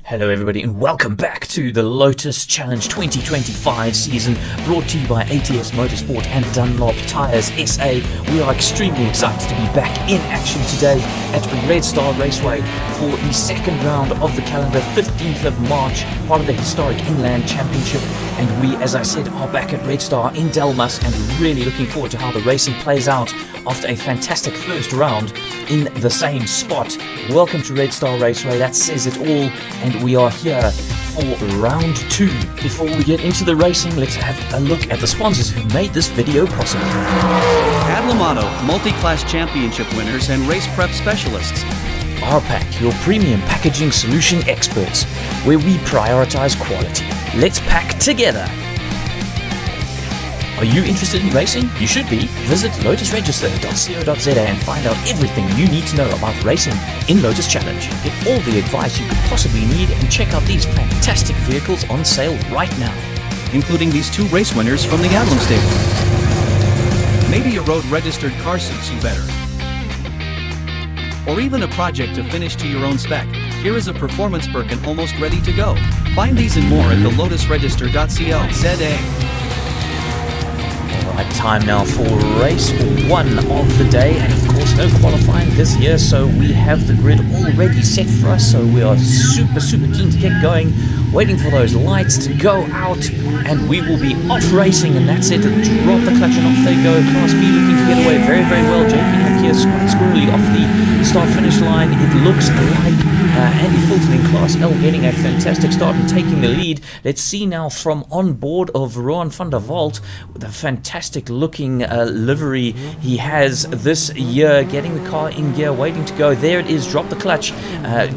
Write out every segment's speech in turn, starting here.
Hello everybody and welcome back to the Lotus Challenge 2025 season, brought to you by AtS Motorsport and Dunlop Tires SA. We are extremely excited to be back in action today at Redstar Raceway for the second round of the calendar, 15th of March, part of the historic Inland Championship. And we, as I said, are back at Redstar in Delmas and really looking forward to how the racing plays out after a fantastic first round in the same spot. Welcome to Redstar Raceway, that says it all, and we are here for round 2. Before we get into the racing, let's have a look at the sponsors who made this video possible. Adlamato, multi-class championship winners and race prep specialists. RPack, your premium packaging solution experts, where we prioritize quality. Let's pack together. Are you interested in racing? You should be. Visit lotusregister.co.za and find out everything you need to know about racing in Lotus Challenge. Get all the advice you could possibly need and check out these fantastic vehicles on sale right now, including these 2 race winners from the Adlam stable. Maybe a road registered car suits you better, or even a project to finish to your own spec. Here is a performance Birkin almost ready to go. Find these and more at the lotusregister.co.za. Alright, time now for race 1 of the day, and of course no qualifying this year, so we have the grid already set for us, so we are super keen to get going, waiting for those lights to go out, and we will be off racing, and that's it. Drop the clutch and off they go. Class B looking to get away very well. JP here squirrely off the start finish line. It looks like Andy Fulton in Class L getting a fantastic start and taking the lead. Let's see now from on board of Rohan van der Walt, the fantastic looking livery he has this year, getting the car in gear, waiting to go. There it is, drop the clutch,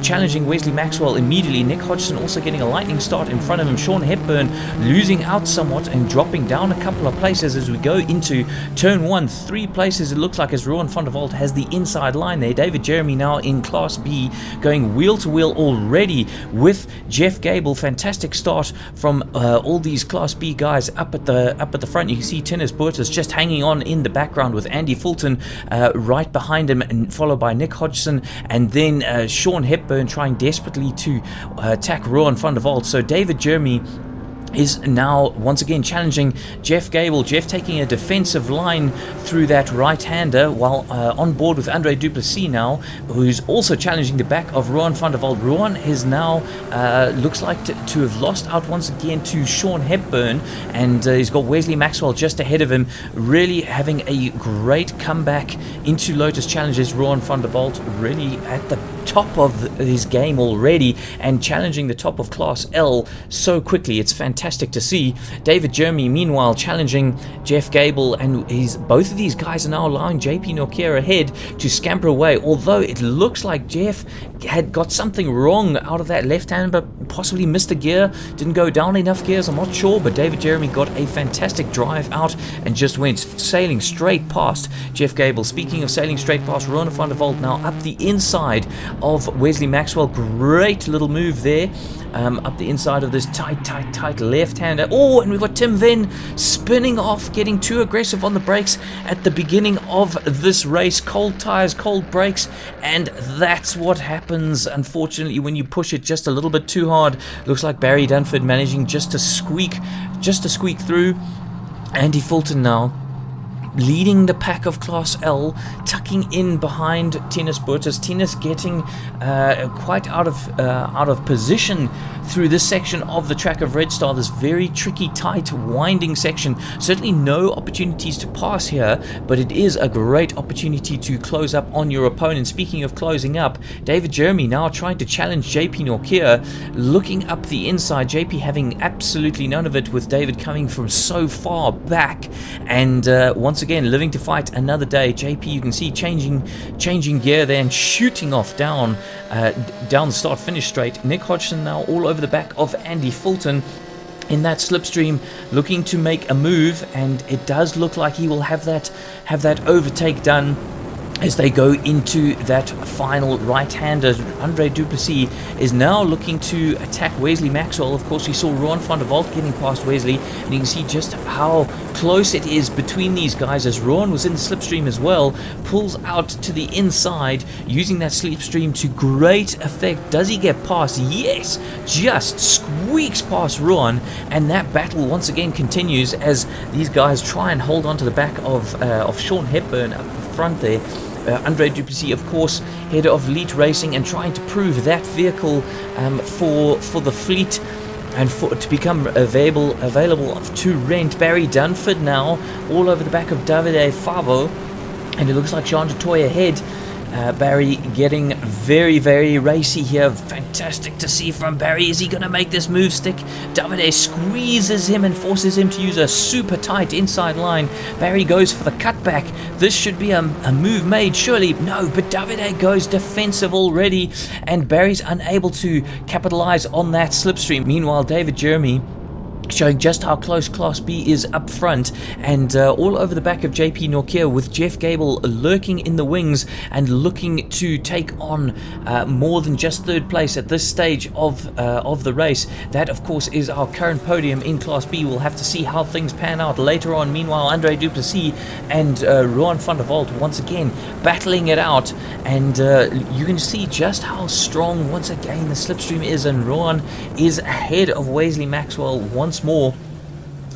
challenging Wesley Maxwell immediately. Nick Hodgson also getting a lightning start in front of him. Sean Hepburn losing out somewhat and dropping down a couple of places as we go into turn 1. 3 places it looks like as Rohan van der Walt has the inside line there. David Jeremy now in Class B, going wheel to wheel already with Jeff Gable. Fantastic start from all these Class B guys up at the front. You can see Tinus Burtis just hanging on in the background with Andy Fulton right behind him, and followed by Nick Hodgson, and then Sean Hepburn trying desperately to attack Rohan van der Walt. So David Jeremy is now once again challenging Jeff Gable. Jeff taking a defensive line through that right-hander, while on board with Andre Duplessis now, who's also challenging the back of Rohan van der Walt. Rohan is now looks like to have lost out once again to Sean Hepburn, and he's got Wesley Maxwell just ahead of him, really having a great comeback into Lotus Challenges. Rohan van der Walt really at the top of his game already and challenging the top of Class L so quickly. It's fantastic to see. David Jeremy meanwhile challenging Jeff Gable, and both of these guys are now allowing JP Nokia ahead to scamper away, although it looks like Jeff had got something wrong out of that left hand, but possibly missed a gear, didn't go down enough gears, I'm not sure, but David Jeremy got a fantastic drive out and just went sailing straight past Jeff Gable. Speaking of sailing straight past, Rohan van der Walt now up the inside of Wesley Maxwell. Great little move there, up the inside of this tight left-hander. Oh, and we've got Tim Venn spinning off, getting too aggressive on the brakes at the beginning of this race. Cold tires, cold brakes, and that's what happens, unfortunately, when you push it just a little bit too hard. Looks like Barry Dunford managing just to squeak through. Andy Fulton now leading the pack of Class L, tucking in behind Tinus Burtis. Tinus getting quite out of position through this section of the track of Redstar, this very tricky, tight, winding section. Certainly no opportunities to pass here, but it is a great opportunity to close up on your opponent. Speaking of closing up, David Jeremy now trying to challenge JP Nokia, looking up the inside. JP having absolutely none of it, with David coming from so far back, and once again living to fight another day. JP, you can see changing gear there and shooting off down the start finish straight. Nick Hodgson now all over the back of Andy Fulton in that slipstream, looking to make a move, and it does look like he will have that overtake done. as they go into that final right-hander. Andre Duplessis is now looking to attack Wesley Maxwell. Of course, we saw Ron van der Walt getting past Wesley, and you can see just how close it is between these guys as Ron was in the slipstream as well, pulls out to the inside, using that slipstream to great effect. Does he get past? Yes, just squeaks past Ron, and that battle once again continues as these guys try and hold on to the back of Sean Hepburn up the front there. Andre Duplessis, of course, head of Elite Racing, and trying to prove that vehicle for the fleet and to become available to rent. Barry Dunford now all over the back of Davide Favo, and it looks like Jean du Toit ahead. Barry getting very, very racy here. Fantastic to see from Barry. Is he going to make this move stick? Davide squeezes him and forces him to use a super tight inside line. Barry goes for the cutback. This should be a move made, surely. No, but Davide goes defensive already, and Barry's unable to capitalize on that slipstream. Meanwhile, David Jeremy showing just how close Class B is up front, and all over the back of JP Norkier, with Jeff Gable lurking in the wings and looking to take on more than just third place at this stage of the race. That, of course, is our current podium in Class B. We'll have to see how things pan out later on. Meanwhile, Andre Duplessis and Rohan van der Walt once again battling it out, and you can see just how strong once again the slipstream is, and Rohan is ahead of Wesley Maxwell once more.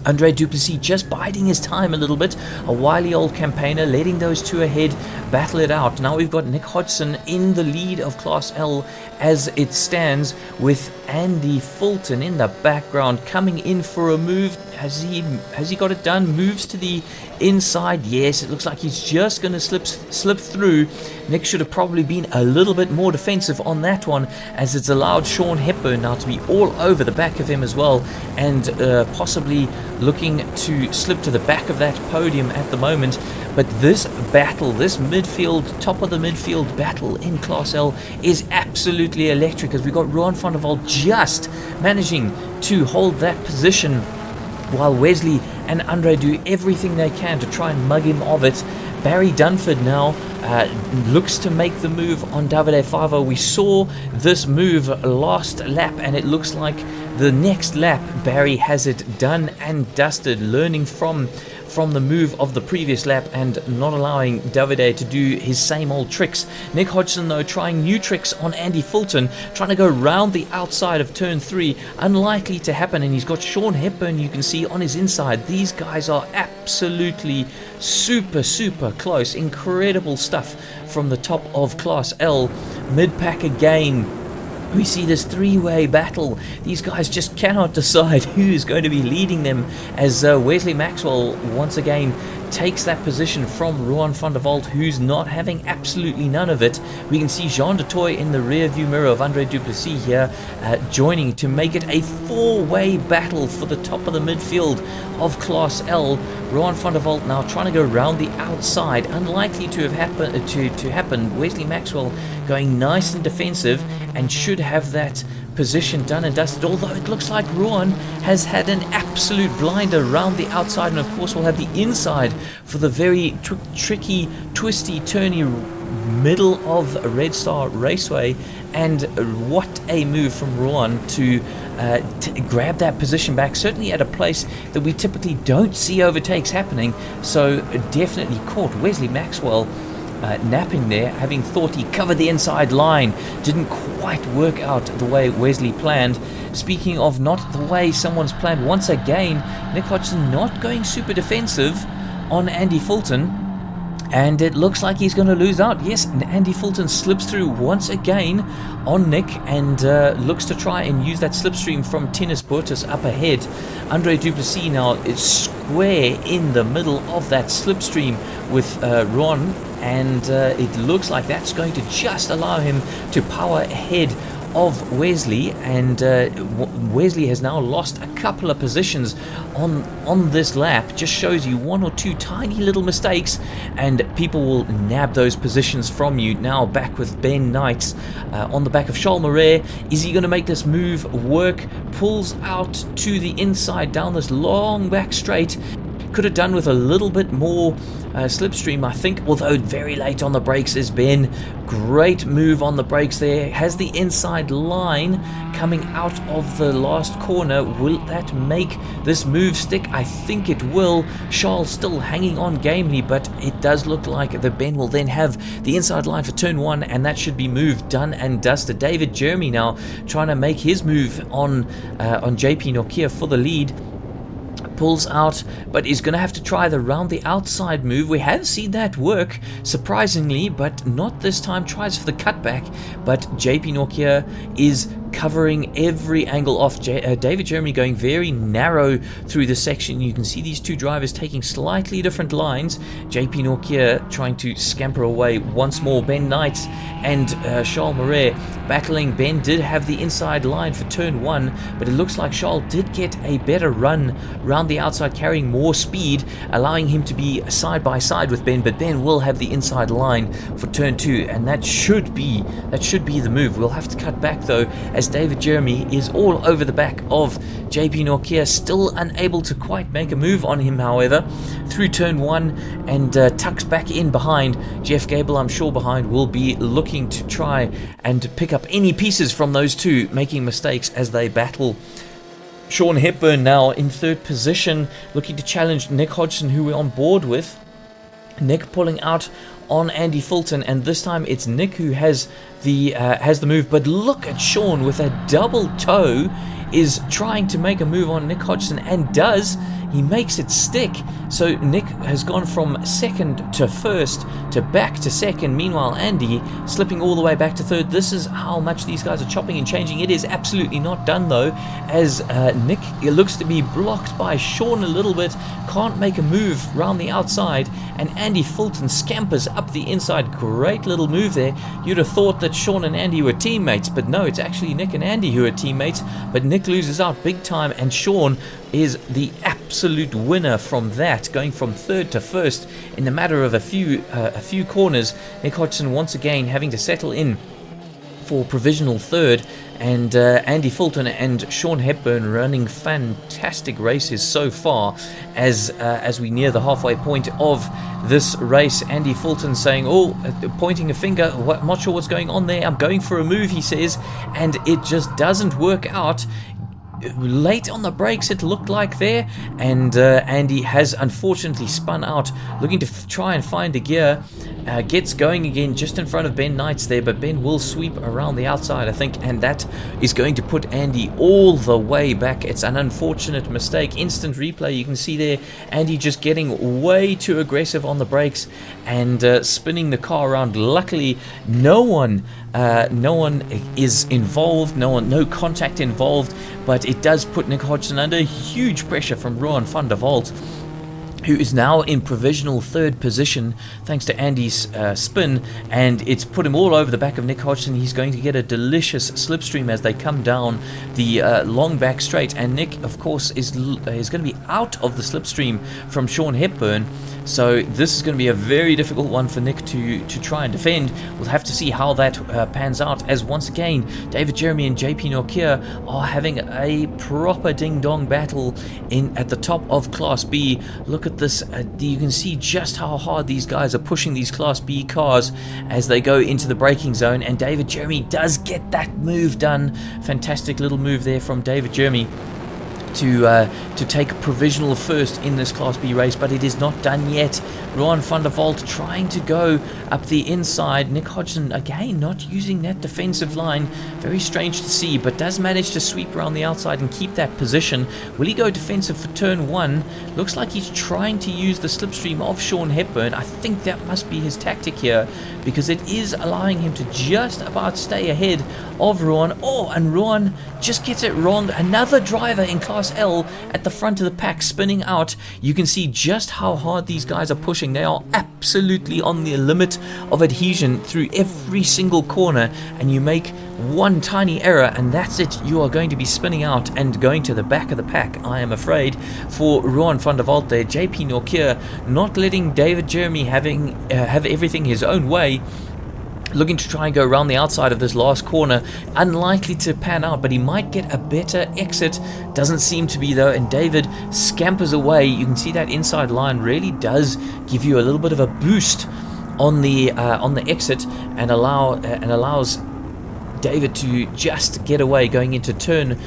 Andre Duplessis just biding his time a little bit, a wily old campaigner, letting those two ahead battle it out. Now we've got Nick Hodgson in the lead of Class L as it stands, with Andy Fulton in the background coming in for a move. Has he got it done? Moves to the inside. Yes, it looks like he's just going to slip through. Nick should have probably been a little bit more defensive on that one, as it's allowed Sean Hepburn now to be all over the back of him as well, and possibly looking to slip to the back of that podium at the moment. But this battle, this midfield, top of the midfield battle in Class L is absolutely electric, as we got Ron van der Walt just managing to hold that position, while Wesley and Andre do everything they can to try and mug him of it. Barry Dunford now looks to make the move on Davide Favo. We saw this move last lap, and it looks like the next lap Barry has it done and dusted, learning from the move of the previous lap and not allowing Davide to do his same old tricks. Nick Hodgson, though, trying new tricks on Andy Fulton, trying to go round the outside of turn 3. Unlikely to happen, and he's got Sean Hepburn, you can see, on his inside. These guys are absolutely super close. Incredible stuff from the top of Class L. Mid-pack again. We see this three-way battle. These guys just cannot decide who's going to be leading them, as Wesley Maxwell once again takes that position from Rohan van der Walt, who's not having absolutely none of it. We can see Jean du Toit in the rear view mirror of Andre Duplessis here, joining to make it a four-way battle for the top of the midfield of Class L. Rohan van der Walt now trying to go round the outside, unlikely to have happen. Wesley Maxwell going nice and defensive, and should have that position done and dusted, although it looks like Rohan has had an absolute blinder round the outside, and of course we'll have the inside for the very tricky, twisty, turny middle of Redstar Raceway. And what a move from Rohan to grab that position back, certainly at a place that we typically don't see overtakes happening. So definitely caught Wesley Maxwell napping there, having thought he covered the inside line. Didn't quite work out the way Wesley planned. Speaking of not the way someone's planned, once again Nick Hodgson not going super defensive on Andy Fulton, and it looks like he's going to lose out. Yes, Andy Fulton slips through once again on Nick, and looks to try and use that slipstream from Tennis Bortus up ahead. Andre Duplessis now is square in the middle of that slipstream with Ron, and it looks like that's going to just allow him to power ahead of Wesley, and Wesley has now lost a couple of positions on this lap. Just shows you one or two tiny little mistakes and people will nab those positions from you. Now back with Ben Knights on the back of Charles Marais. Is he going to make this move work? Pulls out to the inside down this long back straight, Could have done with a little bit more slipstream, I think, although very late on the brakes is Ben. Great move on the brakes there. Has the inside line coming out of the last corner. Will that make this move stick? I think it will. Charles still hanging on gamely, but it does look like the Ben will then have the inside line for turn 1, and that should be move done and dusted. David Jeremy now trying to make his move on JP Nokia for the lead. Pulls out, but is going to have to try the round the outside move. We have seen that work surprisingly, but not this time. Tries for the cutback, but JP Nokia is covering every angle off. David Jeremy going very narrow through the section. You can see these two drivers taking slightly different lines. JP Nokia trying to scamper away once more. Ben Knight and Charles Marais battling. Ben did have the inside line for turn 1, but it looks like Charles did get a better run round the outside, carrying more speed, allowing him to be side by side with Ben, but Ben will have the inside line for turn 2, and that should be the move. We'll have to cut back though, as David Jeremy is all over the back of JP Nokia, still unable to quite make a move on him, however, through turn 1, and tucks back in behind. Jeff Gable, I'm sure behind, will be looking to try and pick up any pieces from those two making mistakes as they battle. Sean Hepburn now in third position, looking to challenge Nick Hodgson, who we're on board with. Nick pulling out on Andy Fulton, and this time it's Nick who has the move. But look at Sean with a double toe, is trying to make a move on Nick Hodgson, and does. He makes it stick. So Nick has gone from second to first to back to second. Meanwhile, Andy slipping all the way back to third. This is how much these guys are chopping and changing. It is absolutely not done though, as Nick looks to be blocked by Sean a little bit. Can't make a move round the outside, and Andy Fulton scampers up the inside. Great little move there. You'd have thought that Sean and Andy were teammates, but no, it's actually Nick and Andy who are teammates. But Nick loses out big time, and Sean is the absolute winner from that, going from third to first in the matter of a few corners. Nick Hodgson once again having to settle in for provisional third, and Andy Fulton and Sean Hepburn running fantastic races so far as we near the halfway point of this race. Andy Fulton saying, pointing a finger, I'm not sure what's going on there, I'm going for a move, he says, and it just doesn't work out. Late on the brakes it looked like there, and Andy has unfortunately spun out, looking to try and find a gear. Gets going again just in front of Ben Knights there, but Ben will sweep around the outside, I think, and that is going to put Andy all the way back. It's an unfortunate mistake. Instant replay, you can see there Andy just getting way too aggressive on the brakes and spinning the car around. Luckily no one is involved, no contact involved, but it does put Nick Hodgson under huge pressure from Rohan van der Walt, who is now in provisional third position thanks to Andy's spin, and it's put him all over the back of Nick Hodgson. He's going to get a delicious slipstream as they come down the long back straight, and Nick, of course, is going to be out of the slipstream from Sean Hepburn. So this is going to be a very difficult one for Nick to try and defend. We'll have to see how that pans out, as once again David Jeremy and JP Nokia are having a proper ding-dong battle at the top of Class B. Look at this. You can see just how hard these guys are pushing these Class B cars as they go into the braking zone, and David Jeremy does get that move done. Fantastic little move there from David Jeremy to take provisional first in this Class B race, but it is not done yet. Rohan van der Walt trying to go up the inside. Nick Hodgson again not using that defensive line. Very strange to see, but does manage to sweep around the outside and keep that position. Will he go defensive for turn 1? Looks like he's trying to use the slipstream of Sean Hepburn. I think that must be his tactic here, because it is allowing him to just about stay ahead of Rohan. And Rohan just gets it wrong. Another driver in Class L at the front of the pack spinning out. You can see just how hard these guys are pushing. They are absolutely on the limit of adhesion through every single corner, and you make one tiny error and that's it. You are going to be spinning out and going to the back of the pack, I am afraid, for Rohan van der Walt there. JP Nokia not letting David Jeremy have everything his own way, looking to try and go around the outside of this last corner. Unlikely to pan out, but he might get a better exit. Doesn't seem to be though, and David scampers away. You can see that inside line really does give you a little bit of a boost on the exit, and allows David to just get away going into turn 1.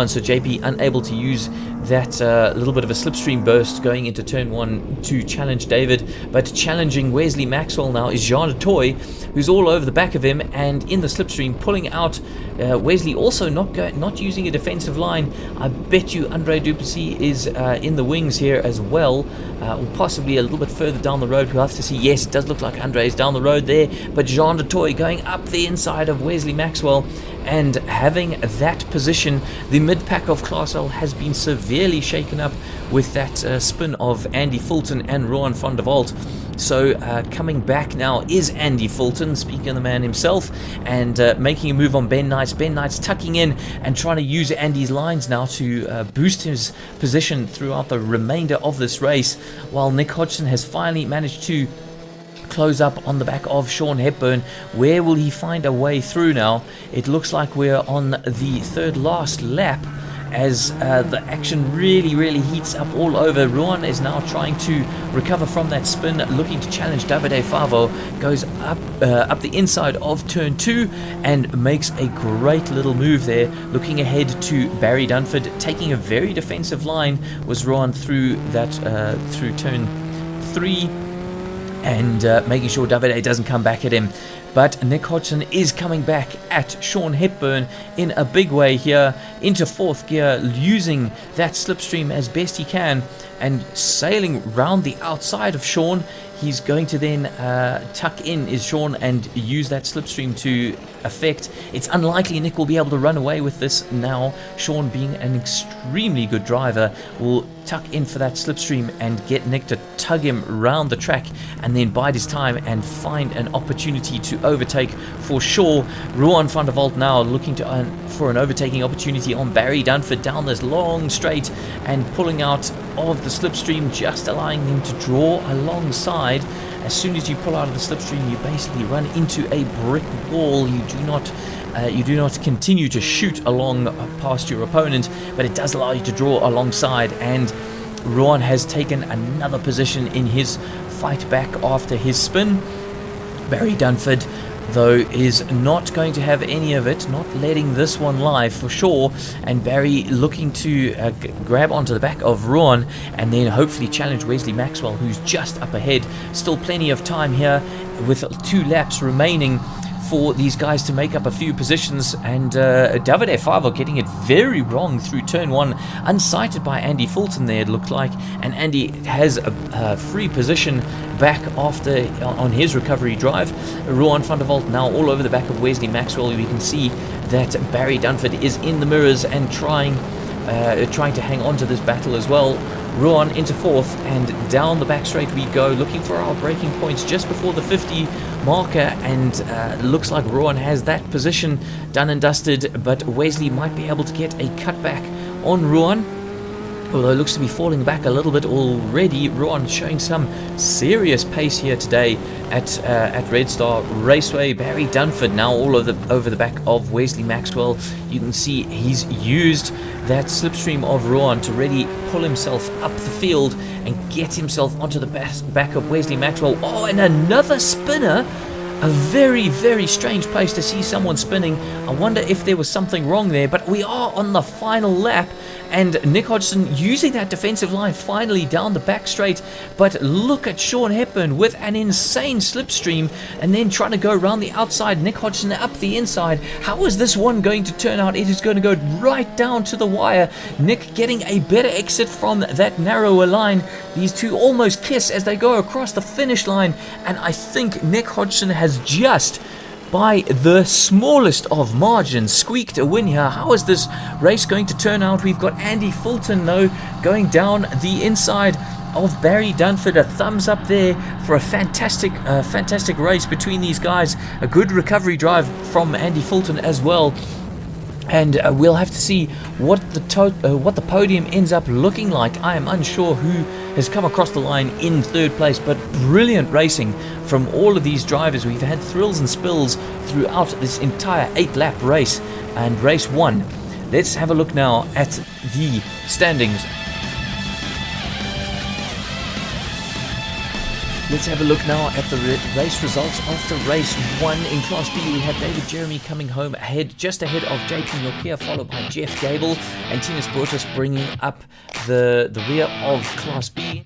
So JP unable to use that little bit of a slipstream burst going into turn 1 to challenge David. But challenging Wesley Maxwell now is Jean Toy, who's all over the back of him and in the slipstream, pulling out Wesley. Also not using a defensive line. I bet you Andre Duplessis is in the wings here as well, or possibly a little bit further down the road. We'll have to see. Yes, it does look like Andre is down the road there, but Jean Toy going up the inside of Wesley Maxwell and having that position. The mid-pack of Class L has been severely shaken up with that spin of Andy Fulton and Rohan van der Walt. So coming back now is Andy Fulton, speaking of the man himself, and making a move on Ben Knights. Ben Knights tucking in and trying to use Andy's lines now to boost his position throughout the remainder of this race, while Nick Hodgson has finally managed to close up on the back of Sean Hepburn. Where will he find a way through now? It looks like we're on the third last lap as the action really heats up all over. Rohan is now trying to recover from that spin, looking to challenge Davide Favo. Goes up the inside of turn 2 and makes a great little move there, looking ahead to Barry Dunford. Taking a very defensive line was Rohan through that through turn 3, and making sure Davide doesn't come back at him. But Nick Hodgson is coming back at Sean Hepburn in a big way here into 4th gear, using that slipstream as best he can and sailing round the outside of Sean. He's going to then tuck in is Sean and use that slipstream to effect. It's unlikely Nick will be able to run away with this now. Sean, being an extremely good driver, will tuck in for that slipstream and get Nick to tug him round the track and then bide his time and find an opportunity to overtake for sure. Rohan van der Walt now looking to for an overtaking opportunity on Barry Dunford down this long straight and pulling out of the slipstream, just allowing him to draw alongside. As soon as you pull out of the slipstream, you basically run into a brick wall. You do not continue to shoot along past your opponent, but it does allow you to draw alongside. And Rohan has taken another position in his fight back after his spin. Barry Dunford, though, is not going to have any of it, not letting this one lie for sure. And Barry looking to grab onto the back of Rohan and then hopefully challenge Wesley Maxwell, who's just up ahead. Still plenty of time here with 2 laps remaining for these guys to make up a few positions, and Davide Favo getting it very wrong through turn 1, unsighted by Andy Fulton there, it looked like, and Andy has a free position back after on his recovery drive. Rohan van der Walt now all over the back of Wesley Maxwell. We can see that Barry Dunford is in the mirrors and trying to hang on to this battle as well. Rohan into 4th, and down the back straight we go, looking for our braking points just before the 50 marker, and looks like Rohan has that position done and dusted, but Wesley might be able to get a cutback on Rohan, although it looks to be falling back a little bit already. Rohan showing some serious pace here today at Redstar Raceway. Barry Dunford now all over the back of Wesley Maxwell. You can see he's used that slipstream of Rohan to really pull himself up the field and get himself onto the back of Wesley Maxwell. Oh, and another spinner. A very strange place to see someone spinning. I wonder if there was something wrong there, but we are on the final lap, and Nick Hodgson using that defensive line finally down the back straight. But look at Sean Hepburn with an insane slipstream and then trying to go around the outside. Nick Hodgson up the inside. How is this one going to turn out? It is going to go right down to the wire. Nick getting a better exit from that narrower line. These two almost kiss as they go across the finish line, and I think Nick Hodgson has just, by the smallest of margins, squeaked a win here. How is this race going to turn out? We've got Andy Fulton, though, going down the inside of Barry Dunford. A thumbs up there for a fantastic race between these guys. A good recovery drive from Andy Fulton as well. And we'll have to see what the podium ends up looking like. I am unsure who has come across the line in third place, but brilliant racing from all of these drivers. We've had thrills and spills throughout this entire 8-lap race and race 1. Let's have a look now at the standings. Let's have a look now at the race results after race 1. In Class B, we have David Jeremy coming home ahead, just ahead of JP Nokia, followed by Jeff Gable, and Tinus Bortus bringing up the rear of Class B.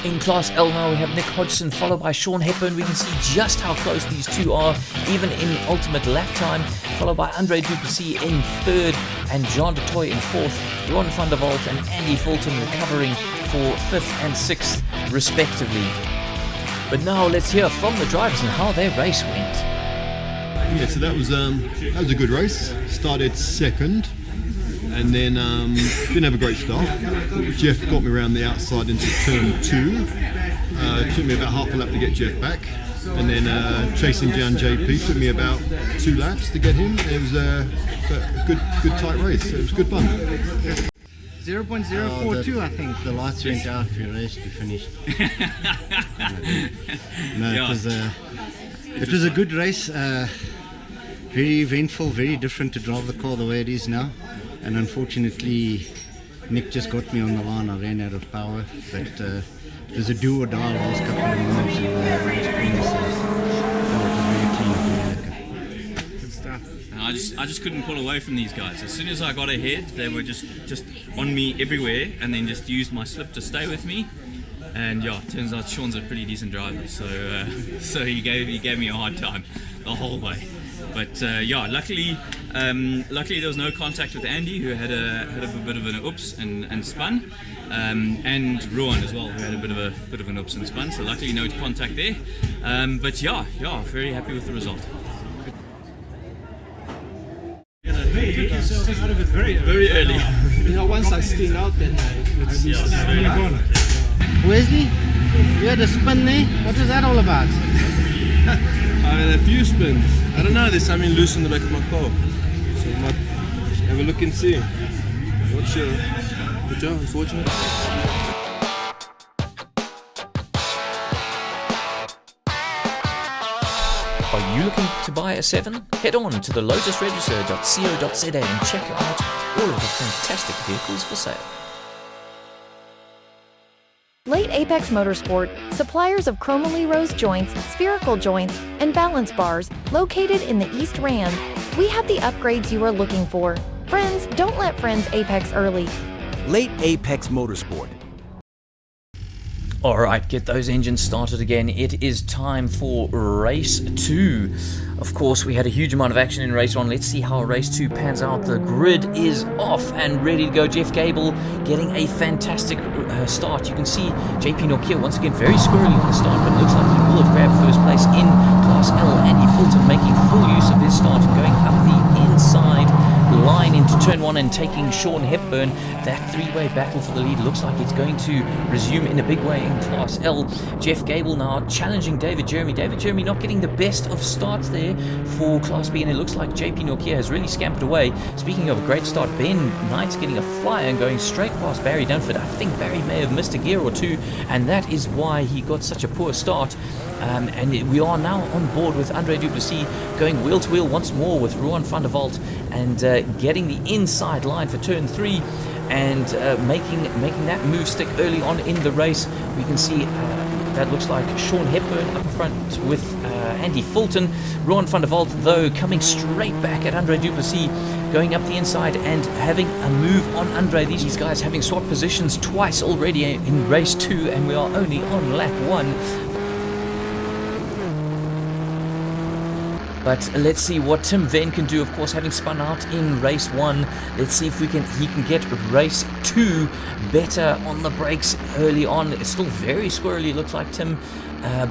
In Class L now, we have Nick Hodgson, followed by Sean Hepburn. We can see just how close these two are, even in ultimate lap time, followed by Andre Duplessis in third, and Jean de Toy in fourth, Ron van der Walt and Andy Fulton recovering for fifth and sixth, respectively. But now let's hear from the drivers and how their race went. Yeah, so that was a good race. Started second, and then didn't have a great start. Jeff got me around the outside into turn 2. It took me about half a lap to get Jeff back, and then chasing down JP took me about 2 laps to get him. It was a good tight race. It was good fun. 0.042, I think. The lights went out, we raced, we finished. No, it was a good race. Very eventful, very different to drive the car the way it is now. And unfortunately, Nick just got me on the line. I ran out of power. But it was a do or die last couple of moves. And it was very clean, very lekker. Good stuff. I just couldn't pull away from these guys. As soon as I got ahead, they were just on me everywhere, and then just used my slip to stay with me. And yeah, turns out Sean's a pretty decent driver, so he gave me a hard time the whole way. But yeah, luckily there was no contact with Andy, who had a bit of an oops and spun, and Rowan as well, who had a bit of an oops and spun. So luckily no contact there. But yeah, very happy with the result. You took yourself out of it very early. You know, once I skinned out, then Wesley, you had a spin there. What was that all about? I had a few spins. I don't know, there's something loose in the back of my car. So I might have a look and see. Not sure. Good job, unfortunate. Are you looking to buy a 7? Head on to the lotusregister.co.za and check out all of the fantastic vehicles for sale. Late Apex Motorsport, suppliers of chromoly rose joints, spherical joints, and balance bars, located in the East Rand. We have the upgrades you are looking for. Friends, don't let friends Apex early. Late Apex Motorsport. Alright, get those engines started again. It is time for race 2. Of course, we had a huge amount of action in race 1. Let's see how race 2 pans out. The grid is off and ready to go. Jeff Gable getting a fantastic start. You can see JP Nokia once again very squirrely on the start, but it looks like he will have grabbed first place in Class L. Andy Fulton making full use of his start, going up the inside line into turn 1 and taking Sean Hepburn. That 3-way battle for the lead looks like it's going to resume in a big way in Class L. Jeff Gable now challenging David Jeremy. David Jeremy not getting the best of starts there for Class B, and it looks like JP Nokia has really scampered away. Speaking of a great start, Ben Knight's getting a flyer and going straight past Barry Dunford. I think Barry may have missed a gear or two, and that is why he got such a poor start. And we are now on board with Andre Duplessis going wheel to wheel once more with Rowan van der Walt, and getting the inside line for turn 3 and making that move stick early on in the race. We can see that looks like Sean Hepburn up in front with Andy Fulton. Rowan van der Walt, though, coming straight back at Andre Duplessis, going up the inside and having a move on Andre. These guys having swapped positions twice already in race 2, and we are only on lap 1. But let's see what Tim Venn can do, of course, having spun out in race 1. Let's see if he can get race 2 better on the brakes early on. It's still very squirrely, looks like Tim,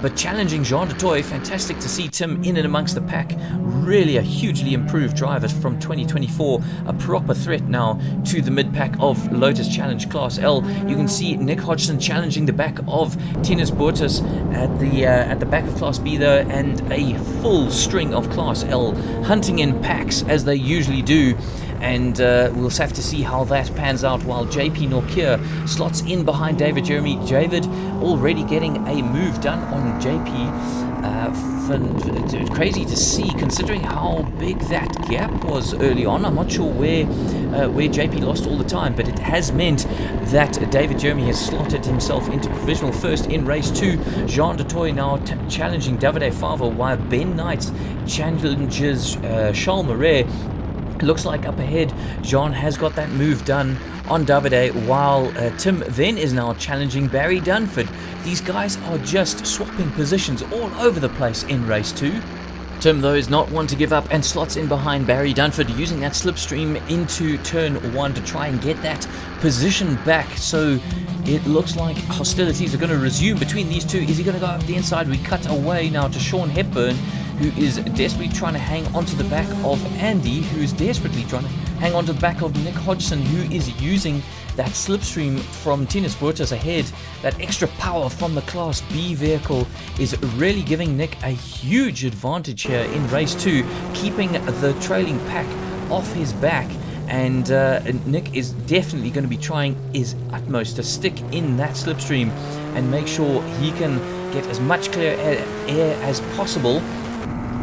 but challenging Jean de Toy. Fantastic to see Tim in and amongst the pack. Really a hugely improved driver from 2024. A proper threat now to the mid-pack of Lotus Challenge Class L. You can see Nick Hodgson challenging the back of Tinus Bortus at the back of Class B though, and a full string of Class L hunting in packs as they usually do. and we'll have to see how that pans out while JP Norkier slots in behind David Jeremy. David already getting a move done on JP. It's crazy to see, considering how big that gap was early on. I'm not sure where JP lost all the time, but it has meant that David Jeremy has slotted himself into provisional first in race 2. Jean Dutoy now challenging Davide Favo, while Ben Knight challenges Charles Marais. Looks like up ahead, Jean has got that move done on Davide, while Tim then is now challenging Barry Dunford. These guys are just swapping positions all over the place in race 2. Tim, though, is not one to give up and slots in behind Barry Dunford, using that slipstream into turn 1 to try and get that position back. So it looks like hostilities are going to resume between these two. Is he going to go up the inside? We cut away now to Sean Hepburn, who is desperately trying to hang onto the back of Andy, who is desperately trying to hang onto the back of Nick Hodgson, who is using that slipstream from Tinus Bortas ahead. That extra power from the Class B vehicle is really giving Nick a huge advantage here in race 2, keeping the trailing pack off his back. And Nick is definitely going to be trying his utmost to stick in that slipstream and make sure he can get as much clear air as possible.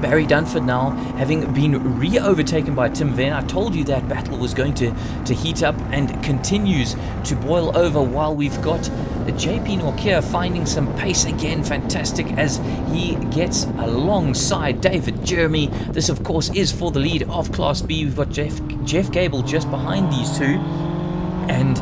Barry Dunford now having been re-overtaken by Tim Venn. I told you that battle was going to heat up and continues to boil over, while we've got JP Norkier finding some pace again. Fantastic as he gets alongside David Jeremy. This of course is for the lead of Class B. We've got Jeff Gable just behind these two, and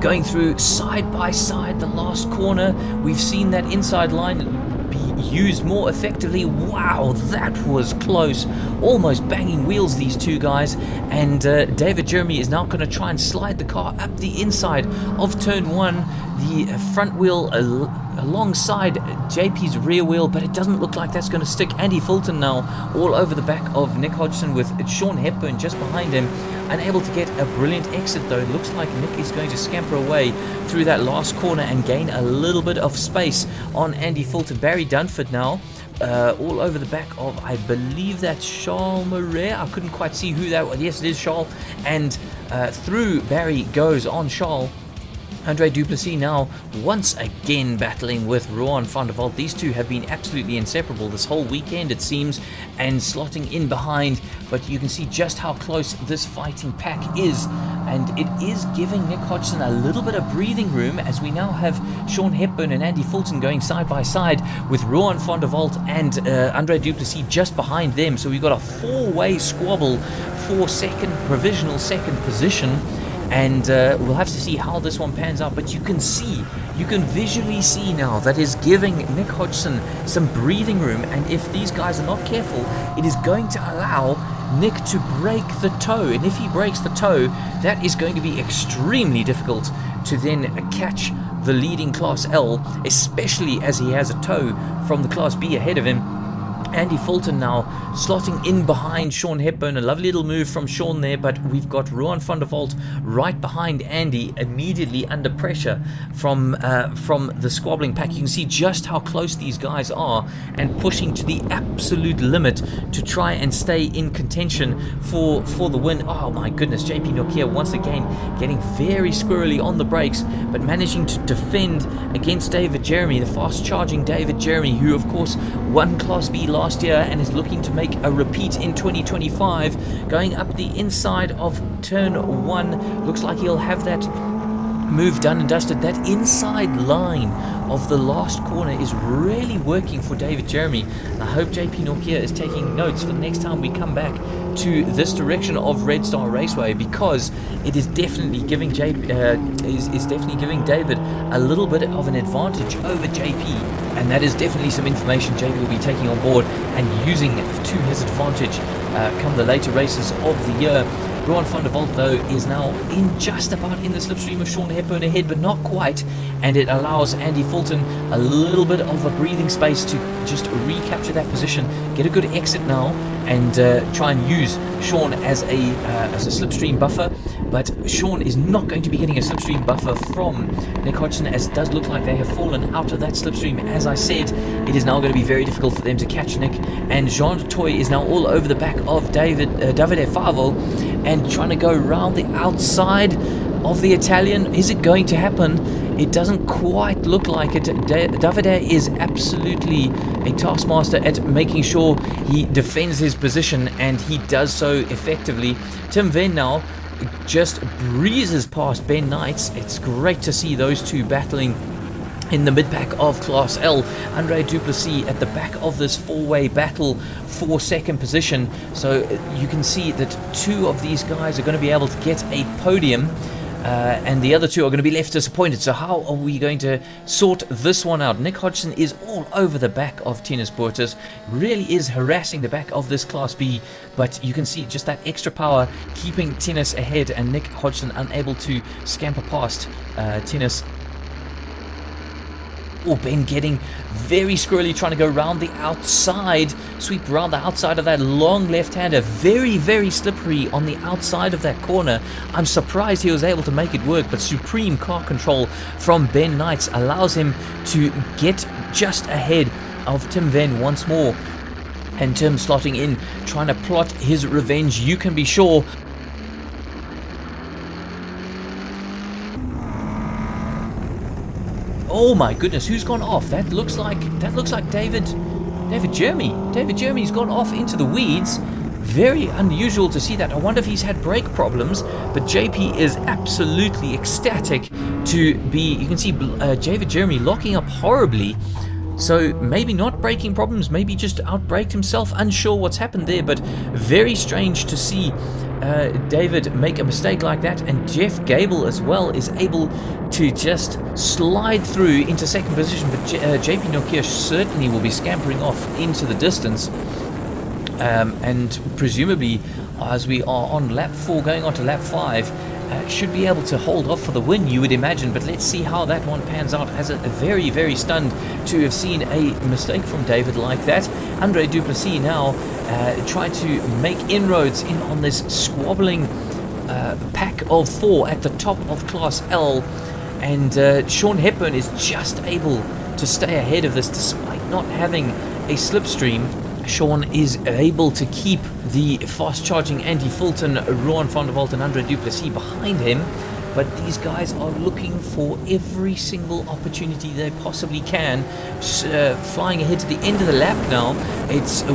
going through side by side the last corner. We've seen that inside line be used more effectively. Wow, that was close, almost banging wheels, these two guys. And David Jeremy is now going to try and slide the car up the inside of turn 1, the front wheel alongside JP's rear wheel, but it doesn't look like that's going to stick. Andy Fulton now all over the back of Nick Hodgson, with Sean Hepburn just behind him, unable to get a brilliant exit though. It looks like Nick is going to scamper away through that last corner and gain a little bit of space on Andy Fulton. Barry Dunford now all over the back of, I believe that's Charles Marais. I couldn't quite see who that was. Yes, it is Charles. And through Barry goes on Charles. Andre Duplessis now once again battling with Rohan van der Walt. These two have been absolutely inseparable this whole weekend, it seems, and slotting in behind. But you can see just how close this fighting pack is, and it is giving Nick Hodgson a little bit of breathing room, as we now have Sean Hepburn and Andy Fulton going side by side with Rohan van der Walt and Andre Duplessis just behind them. So we've got a four-way squabble for provisional second position. And we'll have to see how this one pans out, but you can visually see now that is giving Nick Hodgson some breathing room, and if these guys are not careful, it is going to allow Nick to break the toe, and if he breaks the toe, that is going to be extremely difficult to then catch the leading Class L, especially as he has a toe from the Class B ahead of him. Andy Fulton now slotting in behind Sean Hepburn. A lovely little move from Sean there, but we've got Rohan van der Walt right behind Andy, immediately under pressure from the squabbling pack. You can see just how close these guys are, and pushing to the absolute limit to try and stay in contention for the win. Oh my goodness, JP Norkier once again getting very squirrely on the brakes, but managing to defend against David Jeremy, the fast charging David Jeremy, who of course won Class B last year and is looking to make a repeat in 2025. Going up the inside of turn 1, looks like he'll have that move done and dusted. That inside line of the last corner is really working for David Jeremy, and I hope JP Norkier is taking notes for the next time we come back to this direction of Redstar Raceway, because it is definitely giving David a little bit of an advantage over JP, and that is definitely some information JP will be taking on board and using to his advantage come the later races of the year. Rohan van der Walt, though, is now just about in the slipstream of Sean Hepburn ahead, but not quite, and it allows Andy Fulton a little bit of a breathing space to just recapture that position, get a good exit now, and try and use Sean as a slipstream buffer. But Sean is not going to be getting a slipstream buffer from Nick Hodgson, as it does look like they have fallen out of that slipstream. As I said, it is now going to be very difficult for them to catch Nick, and Jean Toy is now all over the back of Davide Favo. and trying to go around the outside of the Italian. Is it going to happen? It doesn't quite look like it. Davide is absolutely a taskmaster at making sure he defends his position, and he does so effectively. Tim Venn now just breezes past Ben Knights. It's great to see those two battling in the mid-pack of Class L. Andre Duplessis at the back of this four-way battle for second position. So you can see that two of these guys are going to be able to get a podium, and the other two are going to be left disappointed. So how are we going to sort this one out? Nick Hodgson is all over the back of Tennis Portas, really is harassing the back of this Class B, but you can see just that extra power keeping Tennis ahead, and Nick Hodgson unable to scamper past Tennis. Oh, Ben getting very squirrely, trying to go around the outside, sweep around the outside of that long left-hander. Very, very slippery on the outside of that corner. I'm surprised he was able to make it work, but supreme car control from Ben Knights allows him to get just ahead of Tim Venn once more. And Tim slotting in, trying to plot his revenge, you can be sure. Oh my goodness, who's gone off? That looks like David Jeremy. David Jeremy's gone off into the weeds. Very unusual to see that. I wonder if he's had brake problems, but JP is absolutely ecstatic to be. You can see David Jeremy locking up horribly. So maybe not braking problems, maybe just outbraked himself. Unsure what's happened there, but very strange to see David make a mistake like that. And Jeff Gable as well is able to just slide through into second position, but JP Nokia certainly will be scampering off into the distance, and presumably as we are on lap 4 going on to lap 5, should be able to hold off for the win, you would imagine. But let's see how that one pans out. As a very, very stunned to have seen a mistake from David like that. Andre Duplessis now trying to make inroads in on this squabbling pack of 4 at the top of Class L, and Sean Hepburn is just able to stay ahead of this despite not having a slipstream. Sean is able to keep the fast-charging Andy Fulton, Rohan van der Walt and Andre Duplessis behind him, but these guys are looking for every single opportunity they possibly can, flying ahead to the end of the lap now.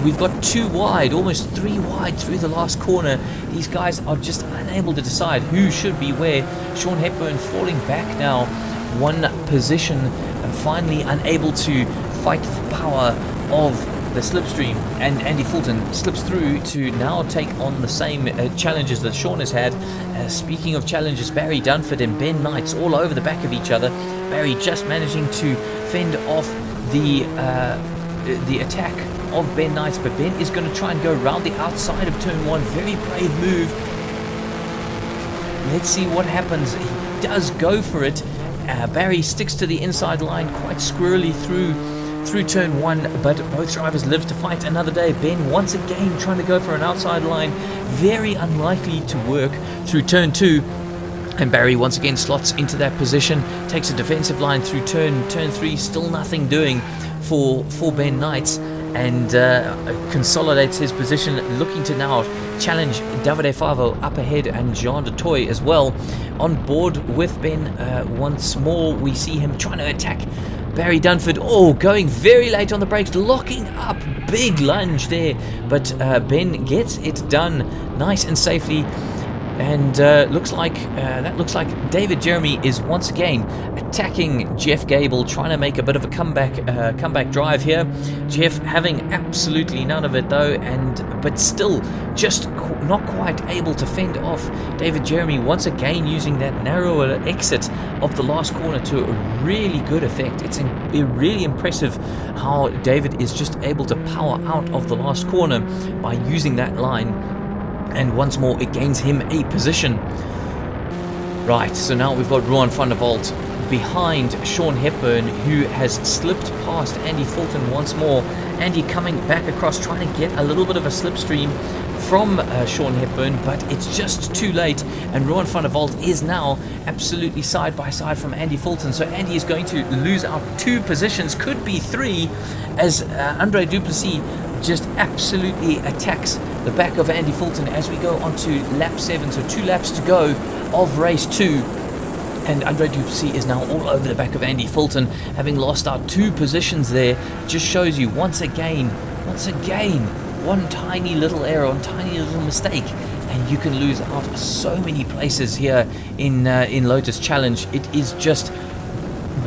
We've got 2 wide, almost 3 wide through the last corner. These guys are just unable to decide who should be where. Sean Hepburn falling back now 1 position, and finally unable to fight the power of the slipstream, and Andy Fulton slips through to now take on the same challenges that Sean has had. Speaking of challenges, Barry Dunford and Ben Knights all over the back of each other. Barry just managing to fend off the attack of Ben Knights, but Ben is going to try and go around the outside of turn 1. Very brave move. Let's see what happens. He does go for it. Barry sticks to the inside line quite squirrely through turn 1, but both drivers live to fight another day. Ben once again trying to go for an outside line, very unlikely to work through turn 2, and Barry once again slots into that position, takes a defensive line through turn 3, still nothing doing for Ben Knights, and consolidates his position, looking to now challenge Davide Favo up ahead and Jean de Toy as well. On board with Ben once more, we see him trying to attack Barry Dunford. Oh, going very late on the brakes, locking up, big lunge there, but Ben gets it done nice and safely, and looks like David Jeremy is once again attacking Jeff Gable, trying to make a bit of a comeback drive here. Jeff having absolutely none of it though, but still just not quite able to fend off David Jeremy, once again using that narrower exit of the last corner to a really good effect. It's really impressive how David is just able to power out of the last corner by using that line, and once more it gains him a position. Right, so now we've got Rohan van der Walt behind Sean Hepburn, who has slipped past Andy Fulton once more. Andy coming back across, trying to get a little bit of a slipstream from Sean Hepburn, but it's just too late, and Rohan van der Walt is now absolutely side by side from Andy Fulton. So Andy is going to lose out 2 positions, could be 3, as Andre Duplessis just absolutely attacks the back of Andy Fulton as we go on to lap 7, so 2 laps to go of race 2. And Andre Duplessis is now all over the back of Andy Fulton, having lost out 2 positions there. Just shows you once again, one tiny little error, one tiny little mistake, and you can lose out so many places here in Lotus Challenge. It is just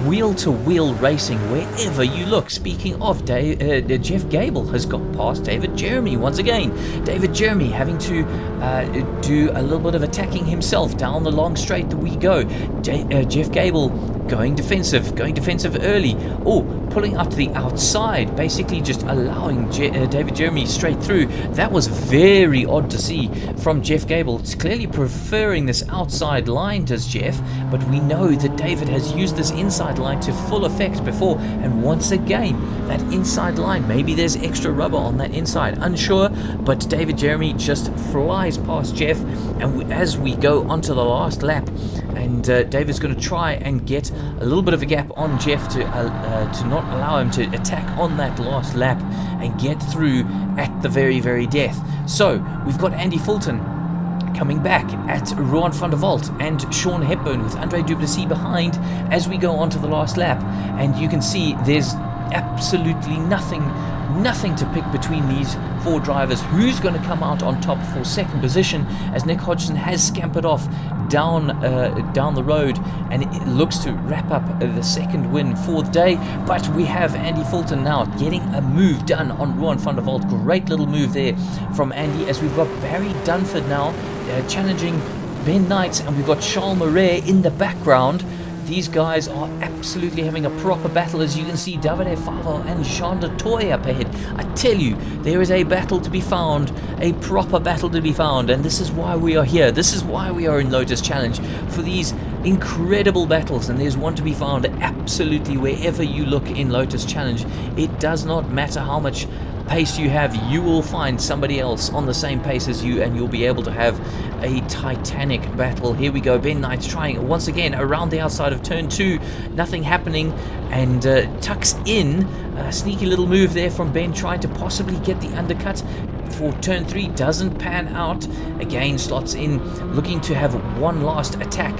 wheel-to-wheel racing wherever you look. Speaking of, Jeff Gable has got past David Jeremy once again. David Jeremy having to do a little bit of attacking himself down the long straight that we go. Jeff Gable going defensive early. Pulling out to the outside, basically just allowing David Jeremy straight through. That was very odd to see from Jeff Gable. It's clearly preferring this outside line, does Jeff, but we know that David has used this inside line to full effect before, and once again, that inside line, maybe there's extra rubber on that inside, unsure, but David Jeremy just flies past Jeff, and as we go onto the last lap, and David's going to try and get a little bit of a gap on Jeff to not allow him to attack on that last lap and get through at the very, very death. So we've got Andy Fulton coming back at Rohan van der Walt and Sean Hepburn with Andre Duplessis behind as we go on to the last lap, and you can see there's absolutely nothing to pick between these 4 drivers. Who's going to come out on top for second position, as Nick Hodgson has scampered off down the road, and it looks to wrap up the second win for the day. But we have Andy Fulton now getting a move done on Rohan van der Walt. Great little move there from Andy, as we've got Barry Dunford now challenging Ben Knight, and we've got Charles Marais in the background. These guys are absolutely having a proper battle, as you can see Davide Favo and Jean de Toy up ahead. I tell you, there is a battle to be found, a proper battle to be found, and this is why we are here. This is why we are in Lotus Challenge, for these incredible battles, and there's one to be found absolutely wherever you look in Lotus Challenge. It does not matter how much pace you have, you will find somebody else on the same pace as you, and you'll be able to have a titanic battle. Here we go, Ben Knight trying once again around the outside of turn 2, nothing happening, and tucks in a sneaky little move there from Ben, trying to possibly get the undercut for turn 3, doesn't pan out. Again slots in, looking to have one last attack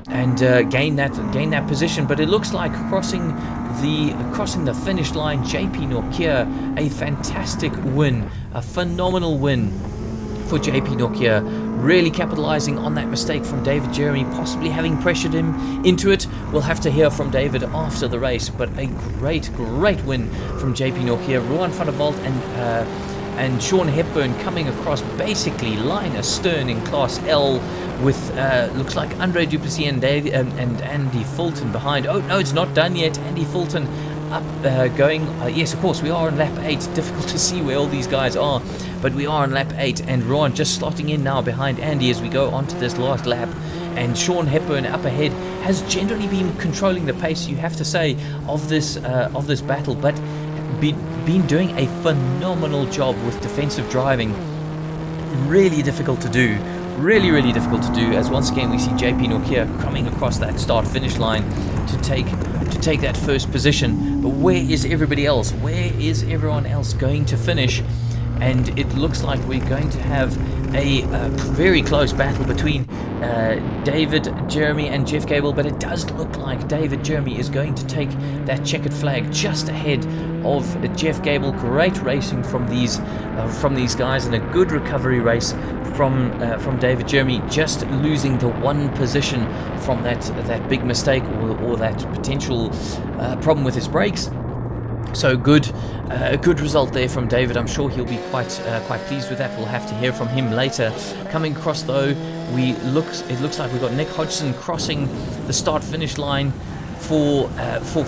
and gain that position, but it looks like crossing the finish line. JP Norkier, a fantastic win, a phenomenal win for JP Norkier, really capitalizing on that mistake from David Jeremy, possibly having pressured him into it. We'll have to hear from David after the race, but a great win from JP Norkier. Rohan van der Walt and Sean Hepburn coming across basically line astern in Class L, with looks like Andre Duplessis and Andy Fulton behind. Oh no, it's not done yet. Andy Fulton up going, yes, of course we are on lap 8. Difficult to see where all these guys are, but we are on lap 8, and Rohan just slotting in now behind Andy as we go on to this last lap. And Sean Hepburn up ahead has generally been controlling the pace, you have to say, of this battle, but been doing a phenomenal job with defensive driving. Really difficult to do, really difficult to do, as once again we see JP Norkier coming across that start finish line to take that first position. But where is everybody else? Where is everyone else going to finish? And it looks like we're going to have a very close battle between David Jeremy and Jeff Gable, but it does look like David Jeremy is going to take that checkered flag just ahead of Jeff Gable. Great racing from these guys, and a good recovery race from David Jeremy, just losing the one position from that big mistake or that potential problem with his brakes. So a good result there from David. I'm sure he'll be quite pleased with that. We'll have to hear from him later. Coming across though, it looks like we've got Nick Hodgson crossing the start finish line for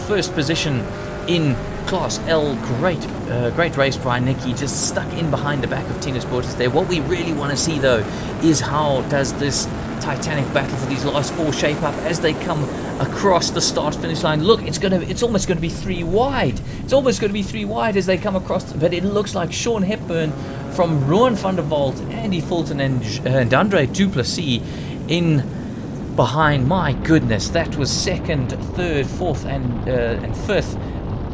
first position in Class L. Great race by Nicky, just stuck in behind the back of Tennis Portis there. What we really want to see though is how does this titanic battle for these last 4 shape up as they come across the start finish line. Look, it's almost going to be 3 wide. It's almost going to be 3 wide as they come across, but it looks like Sean Hepburn from Rohan van der Walt, Andy Fulton and Andre Duplessis in behind. My goodness, that was second, third, fourth and fifth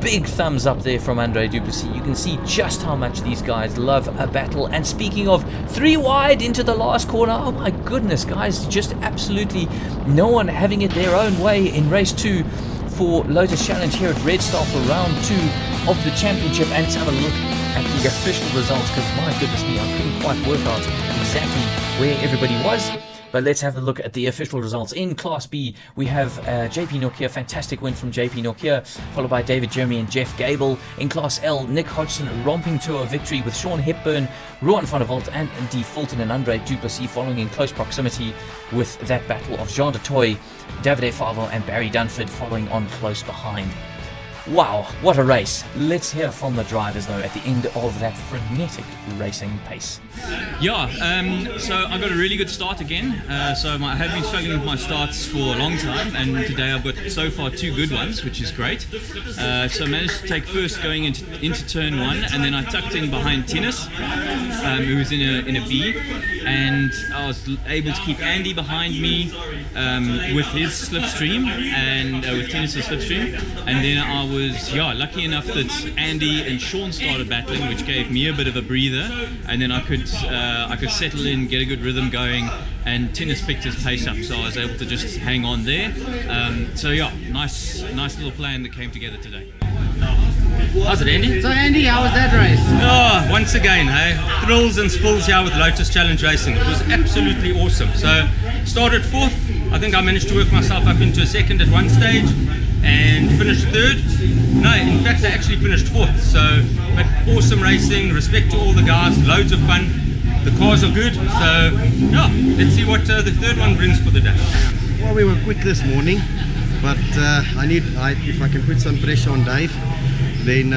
big thumbs up there from Andre Duplessis. You can see just how much these guys love a battle. And speaking of 3 wide into the last corner, oh my goodness, guys, just absolutely no one having it their own way in race 2 for Lotus Challenge here at Redstar for round 2 of the championship. And let's have a look at the official results, because my goodness me, I couldn't quite work out exactly where everybody was. But let's have a look at the official results. In Class B, we have JP Nokia, fantastic win from JP Nokia, followed by David Jeremy and Jeff Gable. In Class L, Nick Hodgson, romping to a victory with Sean Hepburn, Ruan van der Walt, and D. Fulton and Andre Duplessis following in close proximity with that battle of Jean de Toy, Davide Favre, and Barry Dunford following on close behind. Wow, what a race. Let's hear from the drivers though at the end of that frenetic racing pace. Yeah, so I got a really good start again. I have been struggling with my starts for a long time, and today I've got so far 2 good ones, which is great. So I managed to take first going into turn 1, and then I tucked in behind Tennis, who was in a B, and I was able to keep Andy behind me with his slipstream and with Tennis's slipstream, and then I was lucky enough that Andy and Sean started battling, which gave me a bit of a breather, and then I could settle in, get a good rhythm going, and Tennis picked his pace up, so I was able to just hang on there. Nice little plan that came together today. How's it, Andy? So Andy, how was that race? Oh, once again, hey, thrills and spills here with Lotus Challenge Racing. It was absolutely awesome. So, started 4th. I think I managed to work myself up into a 2nd at one stage and finished 3rd. No, in fact, I actually finished 4th. So, but awesome racing. Respect to all the guys. Loads of fun. The cars are good. So, yeah, let's see what the 3rd one brings for the day. Well, we were quick this morning, but if I can put some pressure on Dave, then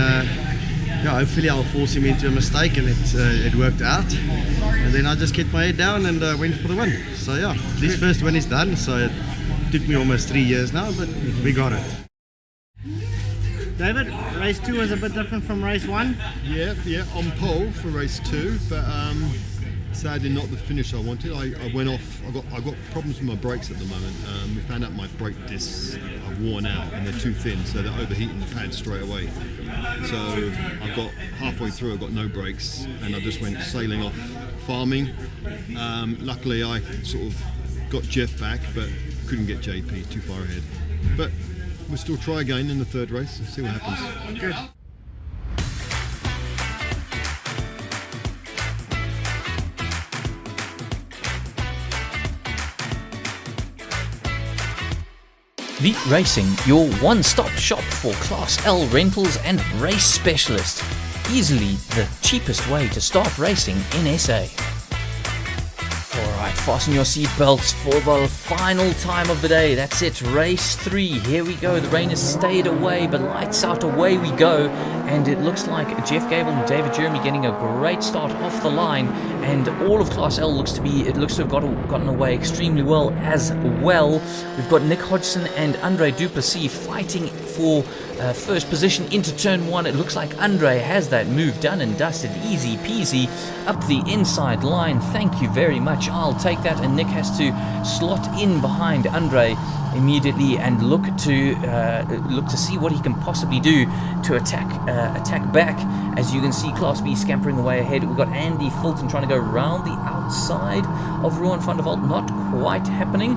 hopefully I'll force him into a mistake, and it worked out. And then I just kept my head down and went for the win. So yeah, this first win is done. So it took me almost 3 years now, but we got it. David, race 2 was a bit different from race 1. Yeah, on pole for race 2, but sadly not the finish I wanted. I went off. I got problems with my brakes at the moment. We found out my brake discs are worn out and they're too thin, so they're overheating the pad straight away. So I got halfway through, I got no brakes, and I just went sailing off farming. Luckily, I sort of got Jeff back, but couldn't get JP, too far ahead. But we'll still try again in the 3rd race and see what happens. Good. Elite Racing, your one-stop shop for Class L rentals and race specialist. Easily the cheapest way to start racing in SA. Alright, fasten your seatbelts for the final time of the day. That's it, race 3. Here we go. The rain has stayed away, but lights out, away we go. And it looks like Jeff Gable and David Jeremy getting a great start off the line. And all of Class L looks to have gotten away extremely well as well. We've got Nick Hodgson and Andre Duplessis fighting for first position into turn 1. It looks like Andre has that move done and dusted, easy peasy up the inside line. Thank you very much, I'll take that. And Nick has to slot in behind Andre immediately and look to see what he can possibly do to attack back. As you can see, Class B scampering away ahead. We've got Andy Fulton trying to go around the outside of Ruan van der Walt. Not quite happening,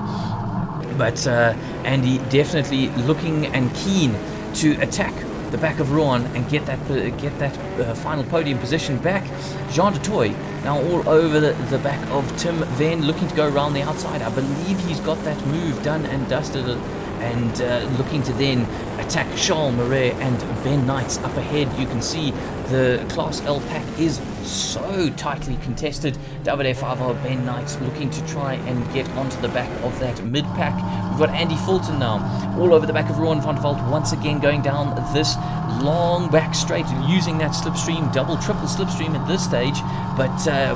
but Andy definitely looking and keen to attack the back of Ruan and get that final podium position back. Jean de Toy now all over the back of Tim Venn, looking to go around the outside. I believe he's got that move done and dusted, and looking to then attack Charles Marais and Ben Knights up ahead. You can see the Class L pack is so tightly contested. Davide Favre, Ben Knights looking to try and get onto the back of that mid pack. We've got Andy Fulton now all over the back of Ruan van der Walt, once again going down this long back straight, using that slipstream, double, triple slipstream at this stage, but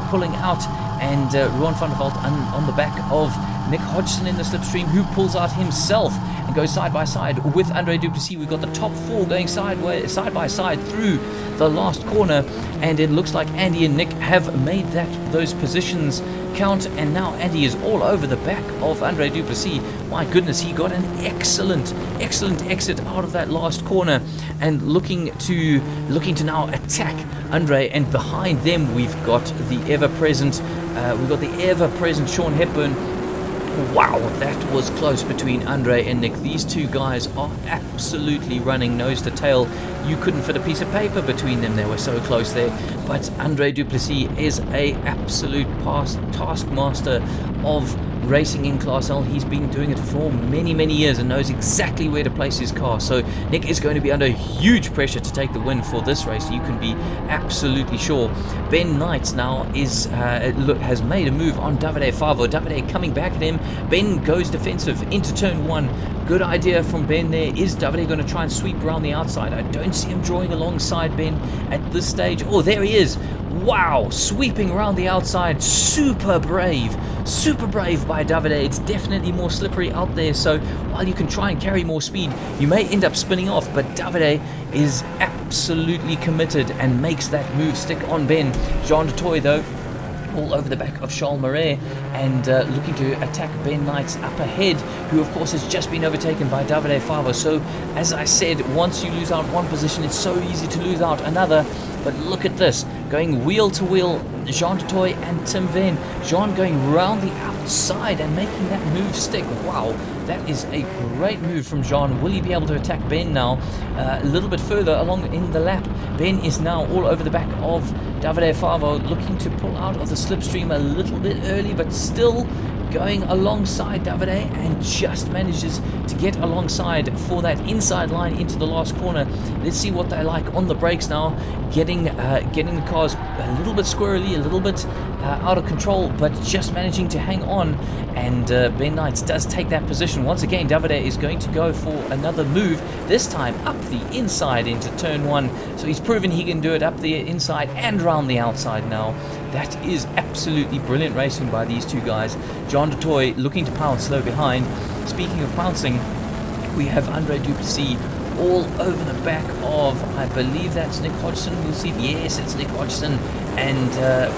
pulling out, and Ruan van der Walt on the back of Nick Hodgson in the slipstream, who pulls out himself goes side by side with Andre Duplessis. We've got the top 4 going side by side through the last corner, and it looks like Andy and Nick have made those positions count, and now Andy is all over the back of Andre Duplessis. My goodness, he got an excellent exit out of that last corner, and looking to now attack Andre. And behind them we've got the ever-present Sean Hepburn. Wow, that was close between Andre and Nick. These two guys are absolutely running nose to tail. You couldn't fit a piece of paper between them. They were so close there. But Andre Duplessis is a absolute taskmaster of racing in Class L. He's been doing it for many years and knows exactly where to place his car. So Nick is going to be under huge pressure to take the win for this race. You can be absolutely sure. Ben Knight now has made a move on Davide Favo. Davide coming back at him. Ben goes defensive into turn 1. Good idea from Ben there. Is Davide going to try and sweep around the outside? I don't see him drawing alongside Ben at this stage. Oh, there he is. Wow, sweeping around the outside. Super brave by Davide. It's definitely more slippery out there, so while you can try and carry more speed, you may end up spinning off, but Davide is absolutely committed and makes that move stick on Ben. Jean de Toy, though, all over the back of Charles Marais, and looking to attack Ben Knight's up ahead, who of course has just been overtaken by Davide Favo. So as I said, once you lose out one position, it's so easy to lose out another. But look at this, going wheel to wheel, Jean de Toy and Tim Venn. Jean going round the outside and making that move stick. Wow, that is a great move from Jean. Will he be able to attack Ben now? A little bit further along in the lap. Ben is now all over the back of Davide Favo, looking to pull out of the slipstream a little bit early, but still going alongside Davide, and just manages to get alongside for that inside line into the last corner. Let's see what they're like on the brakes now, getting the cars a little bit squirrely, a little bit out of control, but just managing to hang on. And Ben Knight does take that position. Once again, Davide is going to go for another move, this time up the inside into turn 1. So he's proven he can do it up the inside and round the outside now. That is absolutely brilliant racing by these two guys. Jean de Toy looking to pounce slow behind. Speaking of pouncing, we have Andre Duplessis all over the back of, I believe that's Nick Hodgson. We'll see. Yes, it's Nick Hodgson, and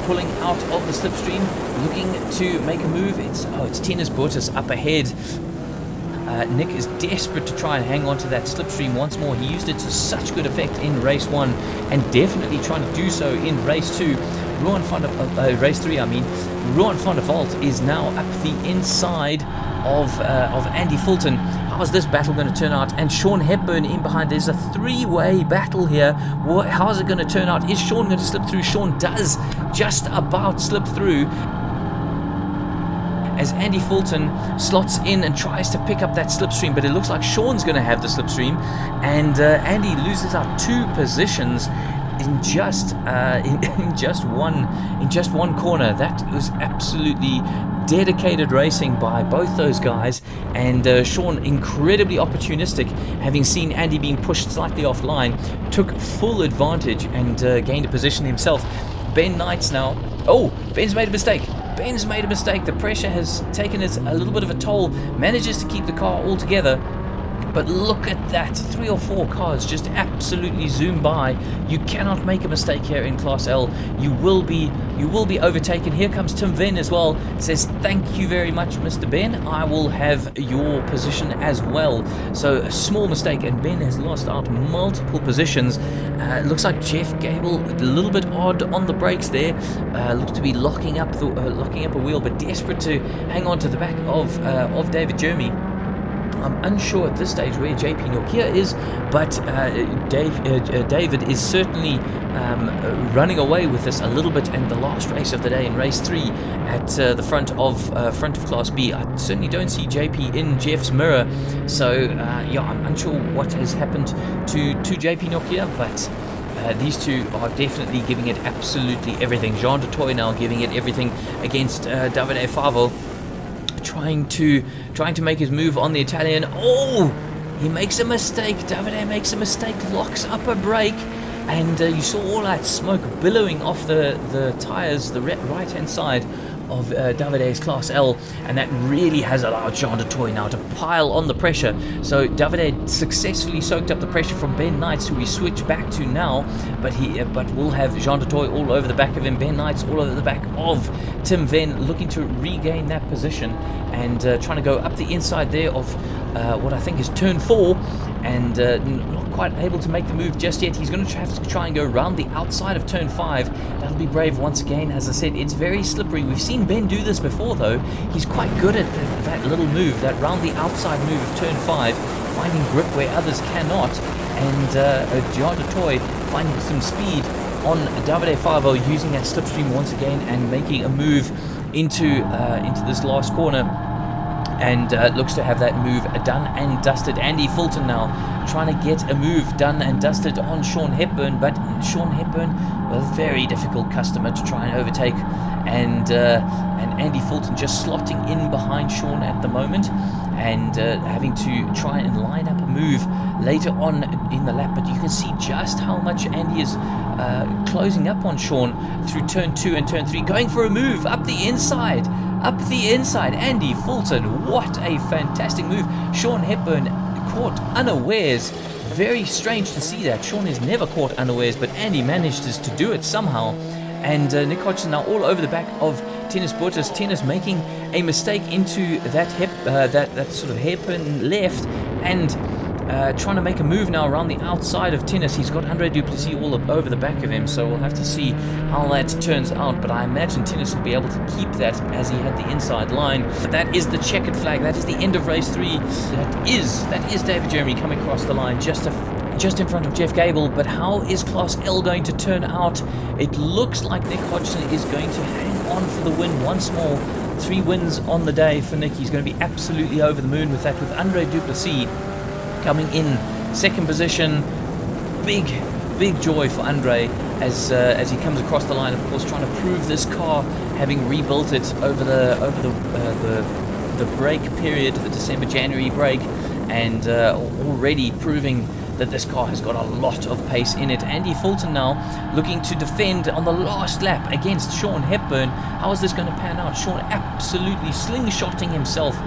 pulling out of the slipstream, looking to make a move. It's Tennis Bortis up ahead. Nick is desperate to try and hang on to that slipstream once more. He used it to such good effect in race 1, and definitely trying to do so in race 2. Race 3, I mean. Ruan van der Vault is now up the inside of Andy Fulton. How's this battle going to turn out? And Sean Hepburn in behind. There's a 3-way battle here. How's it going to turn out? Is Sean going to slip through? Sean does just about slip through, as Andy Fulton slots in and tries to pick up that slipstream, but it looks like Sean's going to have the slipstream, and Andy loses out 2 positions in just one corner. That was absolutely dedicated racing by both those guys, and Sean, incredibly opportunistic, having seen Andy being pushed slightly offline, took full advantage and gained a position himself. Ben Knight's now. Oh, Ben's made a mistake. The pressure has taken it a little bit of a toll. Manages to keep the car all together. But look at that, 3 or 4 cars just absolutely zoom by. You cannot make a mistake here in Class L. You will be overtaken. Here comes Tim Venn as well. Says, thank you very much, Mr. Ben. I will have your position as well. So a small mistake, and Ben has lost out multiple positions. Looks like Jeff Gable a little bit odd on the brakes there. Looks to be locking up a wheel, but desperate to hang on to the back of David Jeremy. I'm unsure at this stage where JP Nokia is, but David is certainly running away with this a little bit. And the last race of the day in race 3 at the front of Class B, I certainly don't see JP in Jeff's mirror. So I'm unsure what has happened to JP Nokia, but these two are definitely giving it absolutely everything. Jean de Toy now giving it everything against Davide Favo. Trying to make his move on the Italian. Oh, he makes a mistake. Davide makes a mistake, locks up a brake, and you saw all that smoke billowing off the tires, the right hand side of Davide's Class L, and that really has allowed Jean de Toy now to pile on the pressure. So Davide successfully soaked up the pressure from Ben Knights, who we switch back to now, but we'll have Jean de Toy all over the back of him, Ben Knights all over the back of Tim Venn, looking to regain that position and trying to go up the inside there of what I think is turn 4, and not quite able to make the move just yet. He's going to have to try and go around the outside of turn 5. That'll be brave once again. As I said, it's very slippery. We've seen Ben do this before though. He's quite good at that little move, that round the outside move of turn 5, finding grip where others cannot, and Jean de Toy finding some speed on Davide 5-0, using that slipstream once again and making a move into this last corner. And looks to have that move done and dusted. Andy Fulton now trying to get a move done and dusted on Sean Hepburn, but Sean Hepburn, a very difficult customer to try and overtake, and Andy Fulton just slotting in behind Sean at the moment, and having to try and line up a move later on in the lap. But you can see just how much Andy is closing up on Sean through turn 2 and turn 3, going for a move up the inside. Andy Fulton, what a fantastic move. Sean Hepburn caught unawares. Very strange to see that. Sean is never caught unawares, but Andy managed to do it somehow. And Nick Hodgson now all over the back of Tennis Borges. Tennis making a mistake into that sort of hairpin left, and trying to make a move now around the outside of Tennis. He's got Andre Duplessis all over the back of him, so we'll have to see how that turns out. But I imagine Tennis will be able to keep that as he had the inside line. But that is the checkered flag. That is the end of race 3. That is David Jeremy coming across the line just in front of Jeff Gable. But how is Class L going to turn out? It looks like Nick Hodgson is going to hang on for the win once more. 3 wins on the day for Nick. He's going to be absolutely over the moon with that, with Andre Duplessis coming in second position. Big joy for Andre as he comes across the line, of course, trying to prove this car, having rebuilt it over the break period, the December-January break, and already proving that this car has got a lot of pace in it. Andy Fulton now looking to defend on the last lap against Sean Hepburn. How is this going to pan out? Sean absolutely slingshotting himself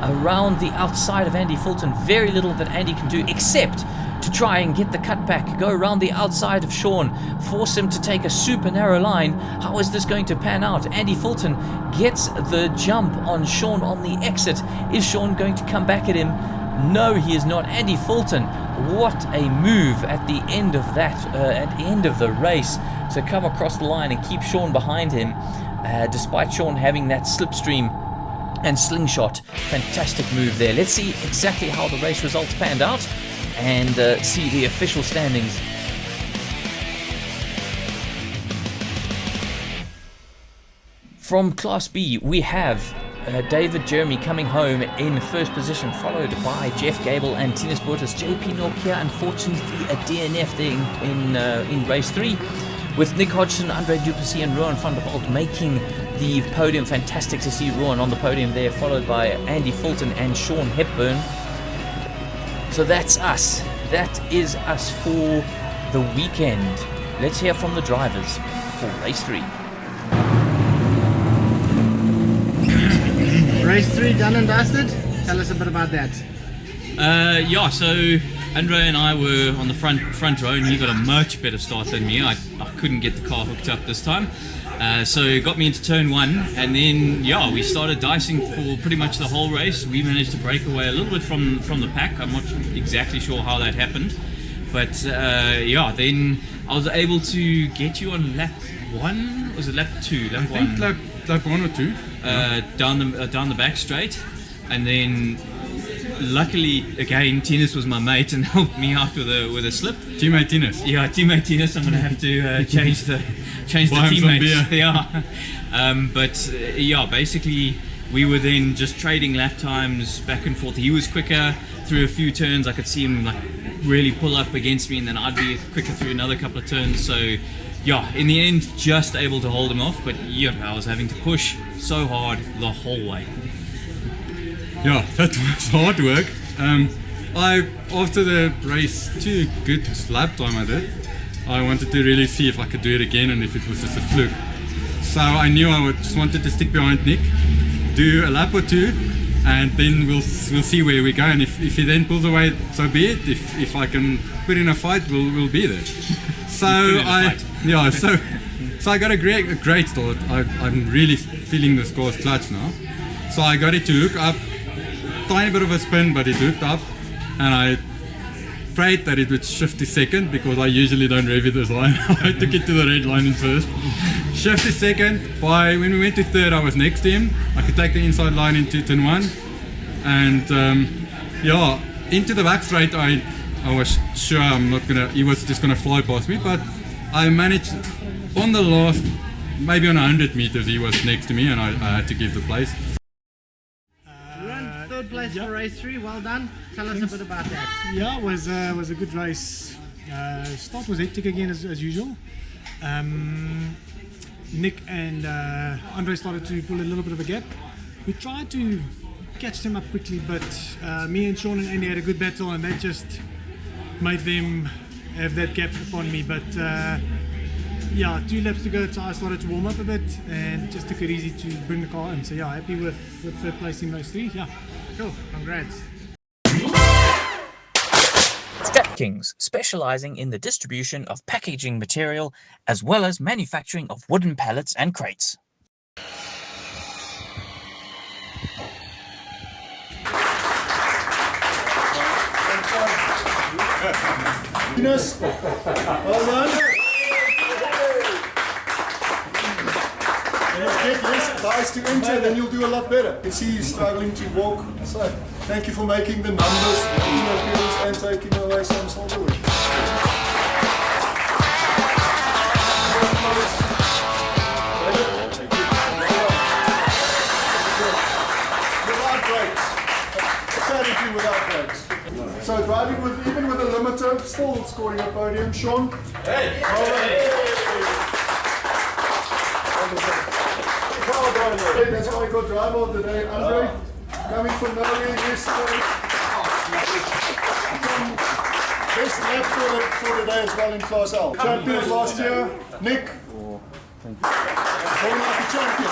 around the outside of Andy Fulton. Very little that Andy can do except to try and get the cutback, go around the outside of Sean, force him to take a super narrow line. How is this going to pan out? Andy Fulton gets the jump on Sean on the exit. Is Sean going to come back at him? No, he is not. Andy Fulton, what a move at the end of that, at the end of the race, to come across the line and keep Sean behind him, despite Sean having that slipstream and slingshot. Fantastic move there. Let's see exactly how the race results panned out and see the official standings. From Class B, we have David Jeremy coming home in first position, followed by Jeff Gable and Tennis Borges. JP Norkia, unfortunately, a DNF there in race 3, with Nick Hodgson, Andre Duplessis and Rowan van der Walt making the podium. Fantastic to see Rowan on the podium there, followed by Andy Fulton and Sean Hepburn. So that's us. That is us for the weekend. Let's hear from the drivers for race 3. Race 3 done and dusted. Tell us a bit about that. So Andre and I were on the front row, and he got a much better start than me. I couldn't get the car hooked up this time. So it got me into turn 1, and then we started dicing for pretty much the whole race. We managed to break away a little bit from the pack. I'm not exactly sure how that happened, but then I was able to get you on lap 1. Was it lap 2? Lap 1. I think lap 1 or 2. Down the back straight, and then luckily again Tennis was my mate and helped me out with a slip. Teammate Tennis. Yeah, teammate Tennis. I'm gonna have to change the teammates. Yeah. Basically we were then just trading lap times back and forth. He was quicker through a few turns. I could see him like really pull up against me, and then I'd be quicker through another couple of turns. So yeah, in the end, just able to hold him off, but I was having to push so hard the whole way. Yeah, that was hard work. After the race, 2 good lap time I did, I wanted to really see if I could do it again and if it was just a fluke. So I knew I just wanted to stick behind Nick, do a lap or two, and then we'll see where we go. And if he then pulls away, so be it. If I can put in a fight, we'll be there. So so I got a great start. I'm really feeling the car's clutch now. So I got it to hook up, tiny bit of a spin, but it hooked up, and I prayed that it would shift to second because I usually don't rev it this line. I took it to the red line in first. Shift to second. When we went to third, I was next to him. I could take the inside line into turn one, and into the back straight. I was sure he was just gonna fly past me, but I managed on the last, maybe on 100 meters, he was next to me, and I had to give the place. Third place for race 3, well done. Tell us a bit about that. Yeah, it was a good race. Start was hectic again as usual. Nick and Andre started to pull a little bit of a gap. We tried to catch them up quickly, but me and Sean and Andy had a good battle, and they just made them have that gap upon me. But 2 laps to go, so I started to warm up a bit and just took it easy to bring the car in. So happy with third place in race 3. Yeah. Cool, congrats. Strap Kings, specializing in the distribution of packaging material as well as manufacturing of wooden pallets and crates. Well done. Get less guys to enter, then you'll do a lot better. You see you struggling to walk. So thank you for making the numbers, making appeals, and taking away some silverware. Without brakes. Apparently without brakes. So driving even with a limiter, still scoring a podium. Sean? Hey! That's why I got driver of the day, Andre. Coming from nowhere yesterday. Best lap for the day as well in Class L. Champion last year, Nick. Thank you. Champion.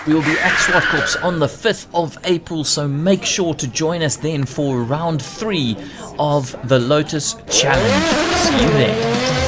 We will be at Swartkops on the 5th of April, so make sure to join us then for round 3 of the Lotus Challenge. See you there.